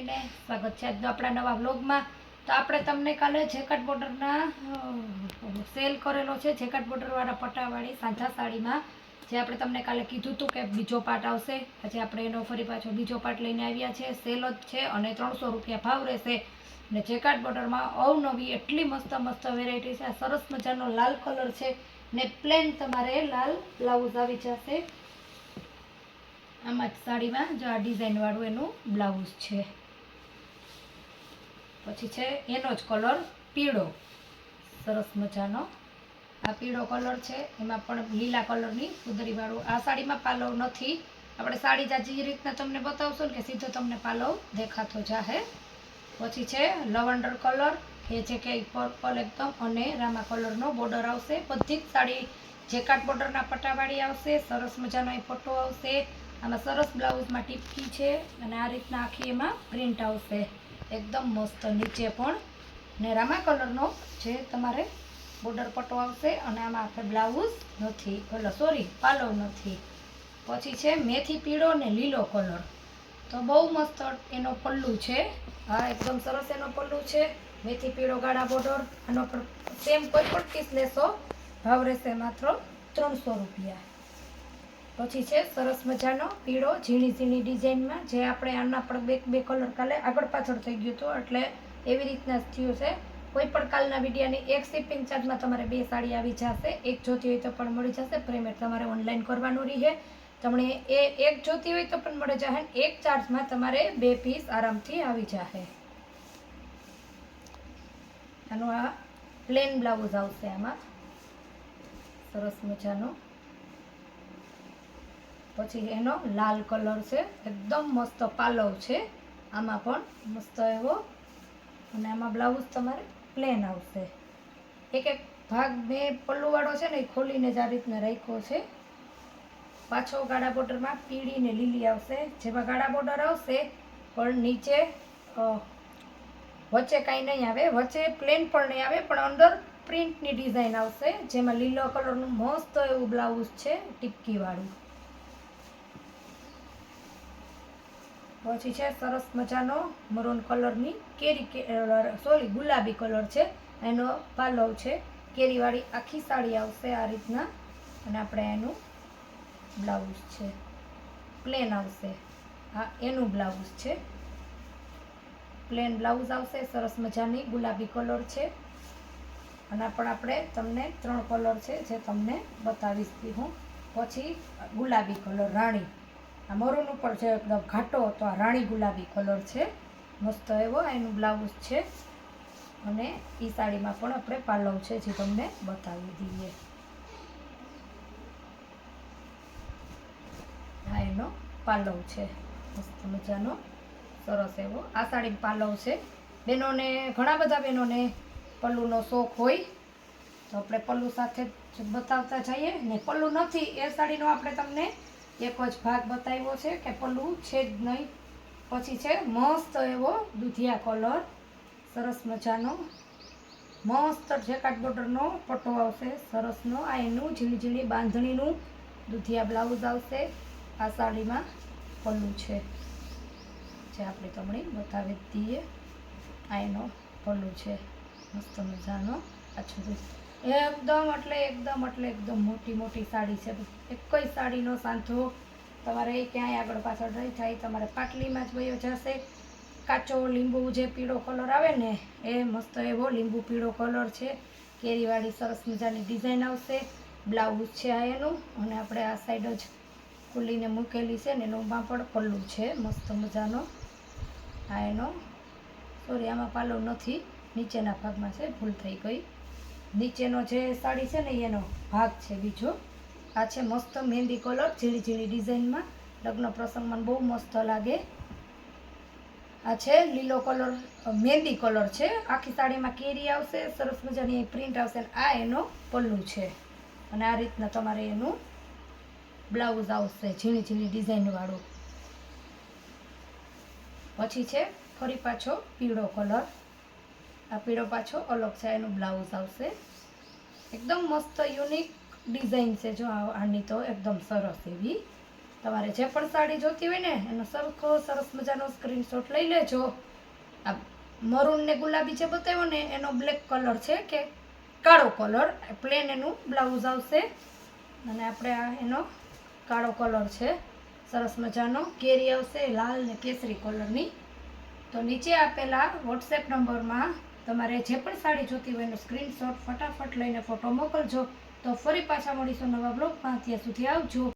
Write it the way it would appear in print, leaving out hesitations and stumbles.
બધાને સ્વાગત છે આજનો આપણા નવા વ્લોગમાં। તો આપણે તમને કાલે જેકેટ બોર્ડરના સેલ કરેલો છે, જેકેટ બોર્ડરવાળા પટ્ટાવાળી સાંધા સાડીમાં, જે આપણે તમને કાલે કીધું હતું કે બીજો પાર્ટ આવશે। આજે આપણે એનો ફરી પાછો બીજો પાર્ટ લઈને આવ્યા છે। સેલ જ છે અને 300 રૂપિયા ભાવ રહેશે અને જેકેટ બોર્ડરમાં અવનવી એટલી મસ્ત મસ્ત વેરાયટી છે। આ સરસ મજાનો લાલ કલર છે ને પ્લેન તમારે લાલ બ્લાઉઝ આવી જશે। આમાં સાડીમાં જો આ ડિઝાઇન વાળું એનું બ્લાઉઝ છે। પછી છે એનો જ કલર પીળો, સરસ મજાનો આ પીળો કલર છે। એમાં પણ લીલા કલરની ફુદરી વાળું। આ સાડીમાં પાલવ નથી, આપણે સાડી જે રીતના તમને બતાવશું ને કે સીધો તમને પાલવ દેખાતો જાહે। પછી છે લવંડર કલર, કે છે કે પર્પલ એકદમ, અને રામા કલરનો બોર્ડર આવશે। બધી જ સાડી જેકેટ બોર્ડરના પટ્ટાવાળી આવશે। સરસ મજાનો એ પટ્ટો આવશે। આમાં સરસ બ્લાઉઝમાં ટીપકી છે અને આ રીતના આખી એમાં પ્રિન્ટ આવશે, એકદમ મસ્ત। નીચે પણ ને રામા કલરનો જે તમારે બોર્ડર પટ્ટો આવશે અને આમાં આપણે બ્લાઉઝ નથી, સોરી પાલવ નથી। પછી છે મેથી પીળો ને લીલો કલર, તો બહુ મસ્ત એનો પલ્લું છે। હા, એકદમ સરસ એનો પલ્લું છે, મેથી પીળો ગાળા બોર્ડર। આનો પણ સેમ કોઈ પણ પીસ લેશો ભાવ રહેશે માત્ર 300 રૂપિયા। પછી છે સરસ મજાનો પીળો ઝીણી ઝીણી ડિઝાઇનમાં, જે આપણે આના પણ બે કલર કાલે આગળ પાછળ થઈ ગયું હતું એટલે એવી રીતના જ થયું છે। કોઈ પણ કાલના વિડીયાની એક શિપિંગ ચાર્જમાં તમારે 2 સાડી આવી જશે। એક જોતી હોય તો પણ મળી જશે, પેમેન્ટ તમારે ઓનલાઈન કરવાનું રહે। તમને એક જોતી હોય તો પણ મળી જશે, એક ચાર્જમાં તમારે 2 પીસ આરામથી આવી જશે। આનો આ પ્લેન બ્લાઉઝ આવશે, આમાં સરસ મજાનો। પછી એનો લાલ કલર છે, એકદમ મસ્ત પાલવ છે આમાં પણ મસ્ત એવો, અને આમાં બ્લાઉઝ તમારે પ્લેન આવશે। એક એક ભાગ મેં પલ્લુવાળો છે ને એ ખોલીને જ આ રીતના રાખ્યો છે। પાછો ગાળા બોર્ડરમાં પીળી ને લીલી આવશે, જેમાં ગાળા બોર્ડર આવશે પણ નીચે વચ્ચે કાંઈ નહીં આવે, વચ્ચે પ્લેન પણ નહીં આવે, પણ અંદર પ્રિન્ટની ડિઝાઇન આવશે, જેમાં લીલો કલરનું મસ્ત એવું બ્લાઉઝ છે ટીપકી વાળું। પછી છે સરસ મજાનો મરૂન કલરની ગુલાબી કલર છે, એનો પાલવ છે। કેરીવાળી આખી સાડી આવશે આ રીતના, અને આપણે એનું બ્લાઉઝ છે પ્લેન આવશે। આ એનું બ્લાઉઝ છે, પ્લેન બ્લાઉઝ આવશે। સરસ મજાની ગુલાબી કલર છે, અને પણ આપણે તમને 3 કલર છે જે તમને બતાવીશ હું। પછી ગુલાબી કલર રાણી, આ મરૂન ઉપર છે એકદમ ઘાટો, તો આ રાણી ગુલાબી કલર છે મસ્ત એવો, એનું બ્લાઉઝ છે। અને એ સાડીમાં પણ આપણે પાલવ છે જે તમને બતાવી દઈએ। આ એનો પાલવ છે મસ્ત મજાનો, સરસ એવો આ સાડી પાલવ છે। બહેનોને, ઘણા બધા બહેનોને પલ્લુનો શોખ હોય તો આપણે પલ્લુ સાથે જ બતાવતા જઈએ ને। પલ્લુ નથી એ સાડીનો આપણે તમને એક જ ભાગ બતાવ્યો છે કે પલ્લુ છે જ નહીં। પછી છે મસ્ત એવો દૂધિયા કલર, સરસ મજાનો મસ્ત જેકેટ બોર્ડરનો પટ્ટો આવશે સરસનો। આ એનું ઝીણી ઝીણી બાંધણીનું દૂધિયા બ્લાઉઝ આવશે। આ સાડીમાં પલ્લું છે જે આપણે તમને બતાવી દઈએ। આ એનો પલ્લું છે મસ્ત મજાનો, એકદમ મોટી મોટી સાડી છે। એક જ સાડીનો સાંધો તમારે ક્યાંય આગળ પાછળ નહીં થાય, તમારે પાટલીમાં જ વયો જશે। કાચો લીંબુ જે પીળો કલર આવે ને એ મસ્ત એવો લીંબુ પીળો કલર છે। કેરીવાળી સરસ મજાની ડિઝાઇન આવશે, બ્લાઉઝ છે આ એનું, અને આપણે આ સાઈડ જ ખુલ્લીને મૂકેલી છે ને એનું પણ પલ્લું છે મસ્ત મજાનો। આ એનો, સોરી આમાં પાલવ નથી, નીચેના ભાગમાં છે, ભૂલ થઈ ગઈ। નીચેનો જે સાડી છે ને એનો ભાગ છે બીજો। આ છે મસ્ત મહેંદી કલર, ઝીણી ઝીણી ડિઝાઇનમાં, લગ્ન પ્રસંગમાં બહુ મસ્ત લાગે। આ છે લીલો કલર, મહેંદી કલર છે। આખી સાડીમાં કેરી આવશે, સરસ મજાની પ્રિન્ટ આવશે। આ એનો પલ્લું છે, અને આ રીતના તમારે એનું બ્લાઉઝ આવશે ઝીણી ઝીણી ડિઝાઇન વાળું। પછી છે ફરી પાછો પીળો કલર, આ પીળો પાછો અલગ છે, એનું બ્લાઉઝ આવશે। એકદમ મસ્ત યુનિક ડિઝાઇન છે જો આની, તો એકદમ સરસ એવી। તમારે જે પણ સાડી જોતી હોય ને એનો સરખો સરસ મજાનો સ્ક્રીનશોટ લઈ લેજો. આ મરૂન ને ગુલાબી જે બતાવ્યો ને એનો બ્લેક કલર છે કે કાળો કલર, પ્લેન એનું બ્લાઉઝ આવશે અને આપણે આ એનો કાળો કલર છે, સરસ મજાનો કેરી આવશે લાલ ને કેસરી કલરની. તો નીચે આપેલા વોટ્સએપ નંબરમાં તમારે જે પણ સાડી જોતી હોય એનો સ્ક્રીનશોટ ફટાફટ લઈને ફોટો મોકલજો. તો ફરી પાછા મળીશું નવા બ્લોગમાં. ત્યાં સુધી આવજો.